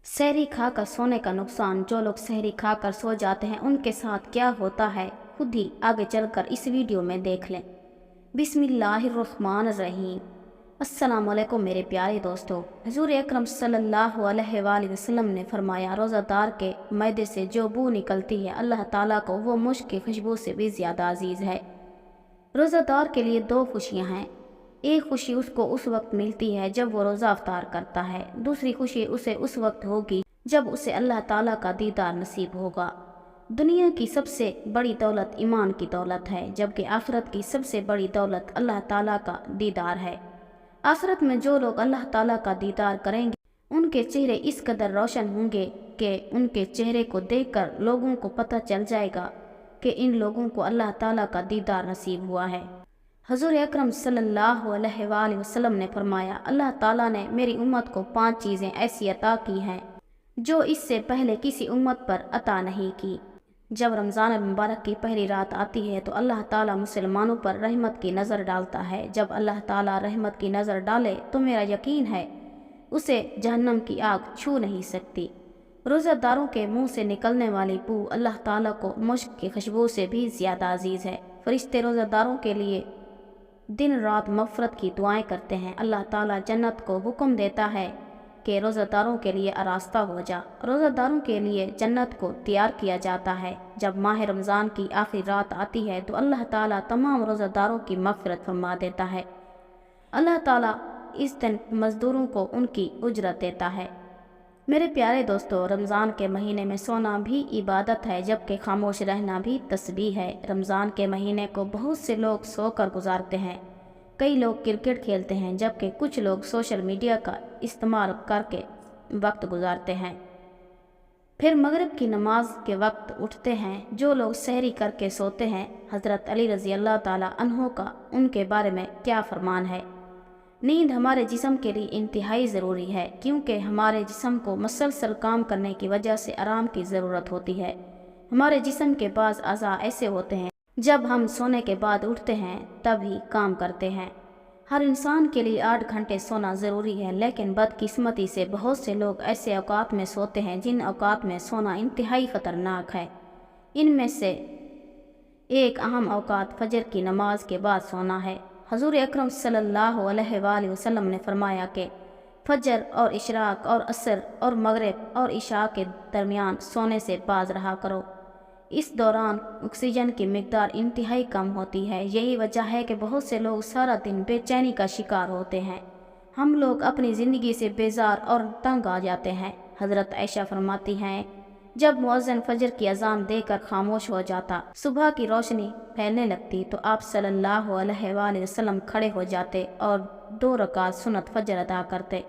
सहरी खाकर सोने का नुकसान। जो लोग सहरी खाकर सो जाते हैं उनके साथ क्या होता है, खुद ही आगे चलकर इस वीडियो में देख लें। बिस्मिल्लाहिर्रहमानिर्रहीम। अस्सलाम वालेकुम मेरे प्यारे दोस्तों। हुजूर अकरम सल्लल्लाहु अलैहि वसल्लम ने फरमाया, रोज़ादार के मैदे से जो बू निकलती है अल्लाह ताला को वो मुश्क की खुशबू से भी ज़्यादा अजीज़ है। रोज़ादार के लिए दो खुशियाँ हैं। एक खुशी उसको उस वक्त मिलती है जब वो रोज़ा अफ्तार करता है, दूसरी खुशी उसे उस वक्त होगी जब उसे अल्लाह ताला का दीदार नसीब होगा। दुनिया की सबसे बड़ी दौलत ईमान की दौलत है, जबकि आखिरत की सबसे बड़ी दौलत अल्लाह ताला का दीदार है। आखिरत में जो लोग अल्लाह ताला का दीदार करेंगे उनके चेहरे इस कदर रोशन होंगे कि उनके चेहरे को देखकर लोगों को पता चल जाएगा कि इन लोगों को अल्लाह ताला का दीदार नसीब हुआ है। हजूर अकरम सल्लल्लाहु अलैहि वसल्लम ने फरमाया, अल्लाह ताला ने मेरी उम्मत को 5 चीज़ें ऐसी अता की हैं जो इससे पहले किसी उम्मत पर अता नहीं की। जब रमज़ान मुबारक की पहली रात आती है तो अल्लाह ताला मुसलमानों पर रहमत की नज़र डालता है। जब अल्लाह ताला रहमत की नज़र डाले तो मेरा यकीन है उसे जहन्नम की आग छू नहीं सकती। रोज़ादारों के मुंह से निकलने वाली बू अल्लाह ताला को मुश्क की खुशबू से भी ज़्यादा अजीज़ है। फरिश्ते रोज़ादारों के लिए दिन रात मग़फ़िरत की दुआएं करते हैं। अल्लाह ताला जन्नत को हुक्म देता है कि रोज़ादारों के लिए आरास्ता हो जा। रोज़ादारों के लिए जन्नत को तैयार किया जाता है। जब माह रमज़ान की आखिरी रात आती है तो अल्लाह ताला तमाम रोज़ादारों की मग़फ़िरत फरमा देता है। अल्लाह ताला इस दिन मज़दूरों को उनकी उजरत देता है। मेरे प्यारे दोस्तों, रमज़ान के महीने में सोना भी इबादत है, जबकि खामोश रहना भी तस्बीह है। रमज़ान के महीने को बहुत से लोग सोकर गुजारते हैं। कई लोग क्रिकेट खेलते हैं, जबकि कुछ लोग सोशल मीडिया का इस्तेमाल करके वक्त गुजारते हैं। फिर मगरिब की नमाज के वक्त उठते हैं। जो लोग सहरी करके सोते हैं, हज़रत अली रज़ी अल्लाह ताला अन्हो का उनके बारे में क्या फरमान है। नींद हमारे जिस्म के लिए इंतहाई ज़रूरी है, क्योंकि हमारे जिस्म को मसलसल काम करने की वजह से आराम की ज़रूरत होती है। हमारे जिस्म के बाज़ अज़ा ऐसे होते हैं जब हम सोने के बाद उठते हैं तभी काम करते हैं। हर इंसान के लिए 8 घंटे सोना ज़रूरी है, लेकिन बदकिस्मती से बहुत से लोग ऐसे औकात में सोते हैं जिन औकात में सोना इंतहाई ख़तरनाक है। इनमें से एक अहम औकात फजर की नमाज के बाद सोना है। हजूर अकरम सल्लल्लाहु अलैहि वसल्लम ने फरमाया कि फजर और इशराक और असर और मगरिब और इशा के दरमियान सोने से बाज रहा करो। इस दौरान ऑक्सीजन की मिकदार इंतहाई कम होती है। यही वजह है कि बहुत से लोग सारा दिन बेचैनी का शिकार होते हैं। हम लोग अपनी ज़िंदगी से बेजार और तंग आ जाते हैं। हज़रत आयशा फरमाती हैं, जब मुअज्जिन फजर की अजान देकर खामोश हो जाता, सुबह की रोशनी फैलने लगती तो आप सल्लल्लाहु अलैहि वसल्लम खड़े हो जाते और 2 रकात सुन्नत फजर अदा करते।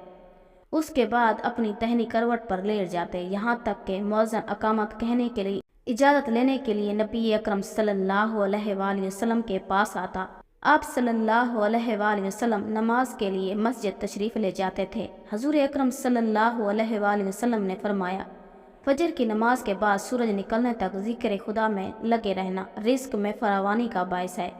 उसके बाद अपनी दाहिनी करवट पर लेट जाते, यहाँ तक कि मुअज्जिन अकामत कहने के लिए इजाज़त लेने के लिए नबी अकरम सल्लल्लाहु अलैहि वसल्लम के पास आता। आप सल्लल्लाहु अलैहि वसल्लम नमाज के लिए मस्जिद तशरीफ़ ले जाते थे। हजूर अकरम सल्लल्लाहु अलैहि वसल्लम ने फरमाया, फजर की नमाज के बाद सूरज निकलने तक ज़िक्र खुदा में लगे रहना रिज़्क में फरावानी का बायस है।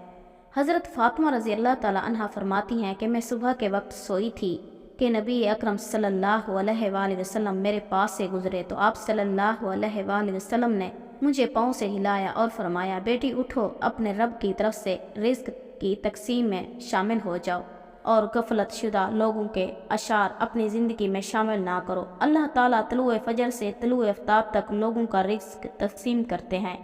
हज़रत फ़ातिमा रज़ी अल्लाह ताला अन्हा फरमाती हैं कि मैं सुबह के वक्त सोई थी कि नबी अकरम सल्लल्लाहु अलैहि वसल्लम मेरे पास से गुजरे तो आप सल्लल्लाहु अलैहि वसल्लम ने मुझे पाँव से हिलाया और फरमाया, बेटी उठो, अपने रब की तरफ से रिज़्क की तकसीम में शामिल हो जाओ और गफलत शुदा लोगों के अशार अपनी ज़िंदगी में शामिल ना करो। अल्लाह ताला तलुए फजर से तलुए आफ्ताब तक लोगों का रिज़्क तकसीम करते हैं।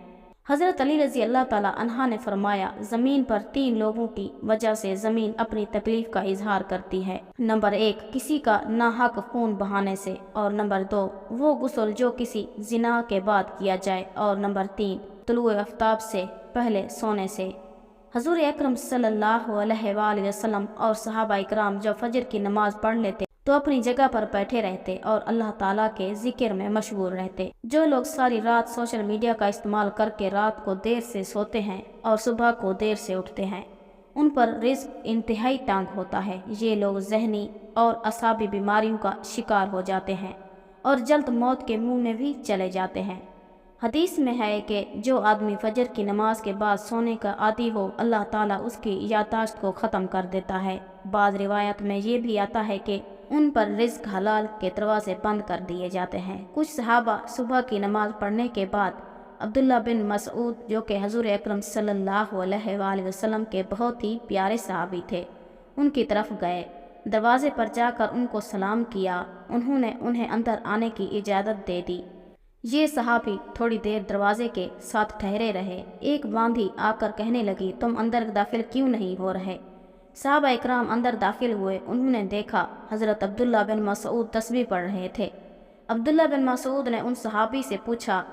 हज़रत अली रज़ी अल्लाह ताला अन्हा ने फरमाया, ज़मीन पर 3 लोगों की वजह से ज़मीन अपनी तकलीफ़ का इजहार करती है। नंबर 1, किसी का नाहक खून बहाने से, और नंबर 2, वो गुस्ल जो किसी जिना के बाद किया जाए, और नंबर 3, तलुए आफ्ताब से पहले सोने से। हजूर अकरम सल्लल्लाहु अलैहि वसल्लम और सहाबा इकराम जब फजर की नमाज पढ़ लेते तो अपनी जगह पर बैठे रहते और अल्लाह ताला के जिक्र में मशगूल रहते। जो लोग सारी रात सोशल मीडिया का इस्तेमाल करके रात को देर से सोते हैं और सुबह को देर से उठते हैं, उन पर रिज़्क इंतहाई तंग होता है। ये लोग जहनी और असाबी बीमारियों का शिकार हो जाते हैं और जल्द मौत के मुंह में भी चले जाते हैं। हदीस में है कि जो आदमी फजर की नमाज के बाद सोने का आदी हो, अल्लाह ताला उसकी यादाश्त को ख़त्म कर देता है। बाज़ रिवायत में ये भी आता है कि उन पर रिज़्क हलाल के दरवाजे बंद कर दिए जाते हैं। कुछ सहाबा सुबह की नमाज पढ़ने के बाद अब्दुल्ला बिन मसऊद, जो कि हजूर अकरम सल्लल्लाहु अलैहि वसल्लम के बहुत ही प्यारे सहाबी थे, उनकी तरफ गए। दरवाजे पर जाकर उनको सलाम किया। उन्होंने उन्हें अंदर आने की इजाज़त दे दी। ये सहाबी थोड़ी देर दरवाजे के साथ ठहरे रहे। एक बांधी आकर कहने लगी, तुम अंदर दाखिल क्यों नहीं हो रहे? साहबा इकराम अंदर दाखिल हुए। उन्होंने देखा हज़रत अब्दुल्ला बिन मसऊद तस्बीह पढ़ रहे थे। अब्दुल्ला बिन मसऊद ने उन सहाबी से पूछा,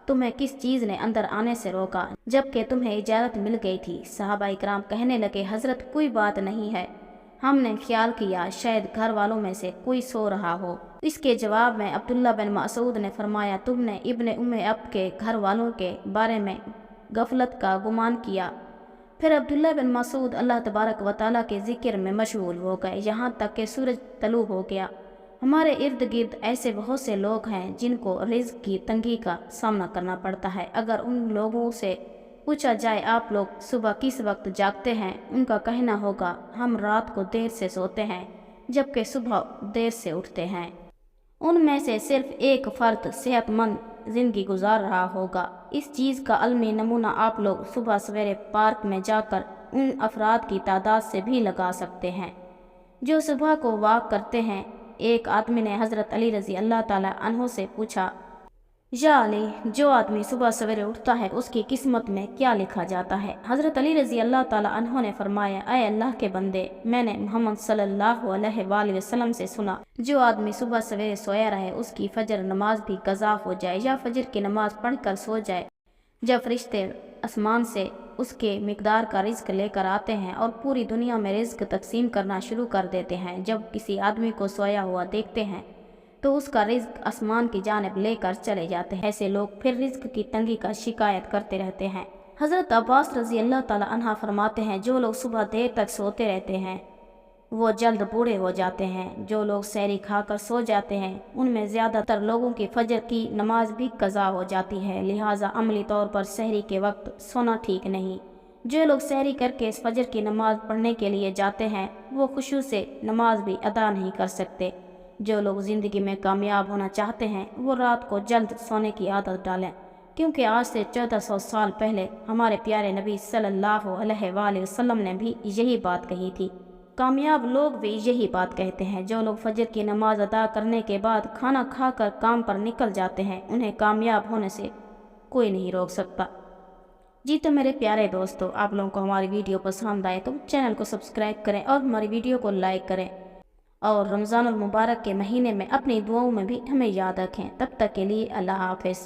तुम्हें किस चीज़ ने अंदर आने से रोका जबकि तुम्हें इजाज़त मिल गई थी? साहबा इकराम कहने लगे, हज़रत कोई बात नहीं है, हमने ख्याल किया शायद घर वालों में से कोई सो रहा हो। इसके जवाब में अब्दुल्ला बिन मसऊद ने फरमाया, तुमने इब्ने उम्मे अब के घर वालों के बारे में गफलत का गुमान किया। फिर अब्दुल्ला बिन मसऊद अल्लाह तबारक व तआला के ज़िक्र में मशगूल हो गए, यहाँ तक कि सूरज तलू हो गया। हमारे इर्द गिर्द ऐसे बहुत से लोग हैं जिनको रिज़्क की तंगी का सामना करना पड़ता है। अगर उन लोगों से पूछा जाए आप लोग सुबह किस वक्त जागते हैं, उनका कहना होगा हम रात को देर से सोते हैं जबकि सुबह देर से उठते हैं। उनमें से सिर्फ एक फ़र्द सेहतमंद ज़िंदगी गुजार रहा होगा। इस चीज़ का अलमी नमूना आप लोग सुबह सवेरे पार्क में जाकर उन अफराद की तादाद से भी लगा सकते हैं जो सुबह को वॉक करते हैं। एक आदमी ने हज़रत अली रज़ी अल्लाह ताला अन्हो से पूछा, या अली, जो आदमी सुबह सवेरे उठता है उसकी किस्मत में क्या लिखा जाता है? हज़रत अली रज़ी अल्लाह ताला अन्हो ने फरमाया, ऐ अल्लाह के बंदे, मैंने मोहम्मद सल्लल्लाहु अलैहि वसल्लम से सुना, जो आदमी सुबह सवेरे सोया रहे उसकी फजर नमाज भी कज़ा हो जाए या फजर की नमाज पढ़कर सो जाए, जब फरिश्ते आसमान से उसके मिकदार का रिज़्क लेकर आते हैं और पूरी दुनिया में रिज़्क तकसीम करना शुरू कर देते हैं, जब किसी आदमी को सोया हुआ देखते हैं तो उसका रिज़्क आसमान की जानिब लेकर चले जाते हैं। ऐसे लोग फिर रिज़्क की तंगी का शिकायत करते रहते हैं। हज़रत अब्बास रज़ी अल्लाह ताला अन्हा फरमाते हैं, जो लोग सुबह देर तक सोते रहते हैं वो जल्द बूढ़े हो जाते हैं। जो लोग सहरी खाकर सो जाते हैं उनमें ज़्यादातर लोगों की फजर की नमाज भी कज़ा हो जाती है, लिहाजा अमली तौर पर सहरी के वक्त सोना ठीक नहीं। जो लोग सहरी करके इस फजर की नमाज पढ़ने के लिए जाते हैं वो खुशू से नमाज भी अदा नहीं कर सकते। जो लोग ज़िंदगी में कामयाब होना चाहते हैं वो रात को जल्द सोने की आदत डालें, क्योंकि आज से 1400 साल पहले हमारे प्यारे नबी सल्लल्लाहु अलैहि वसल्लम ने भी यही बात कही थी। कामयाब लोग भी यही बात कहते हैं। जो लोग फजर की नमाज अदा करने के बाद खाना खाकर काम पर निकल जाते हैं उन्हें कामयाब होने से कोई नहीं रोक सकता। जी तो मेरे प्यारे दोस्तों, आप लोगों को हमारी वीडियो पसंद आए तो चैनल को सब्सक्राइब करें और हमारी वीडियो को लाइक करें, और रमज़ानुल मुबारक के महीने में अपनी दुआओं में भी हमें याद रखें। तब तक के लिए अल्लाह हाफ़िज़।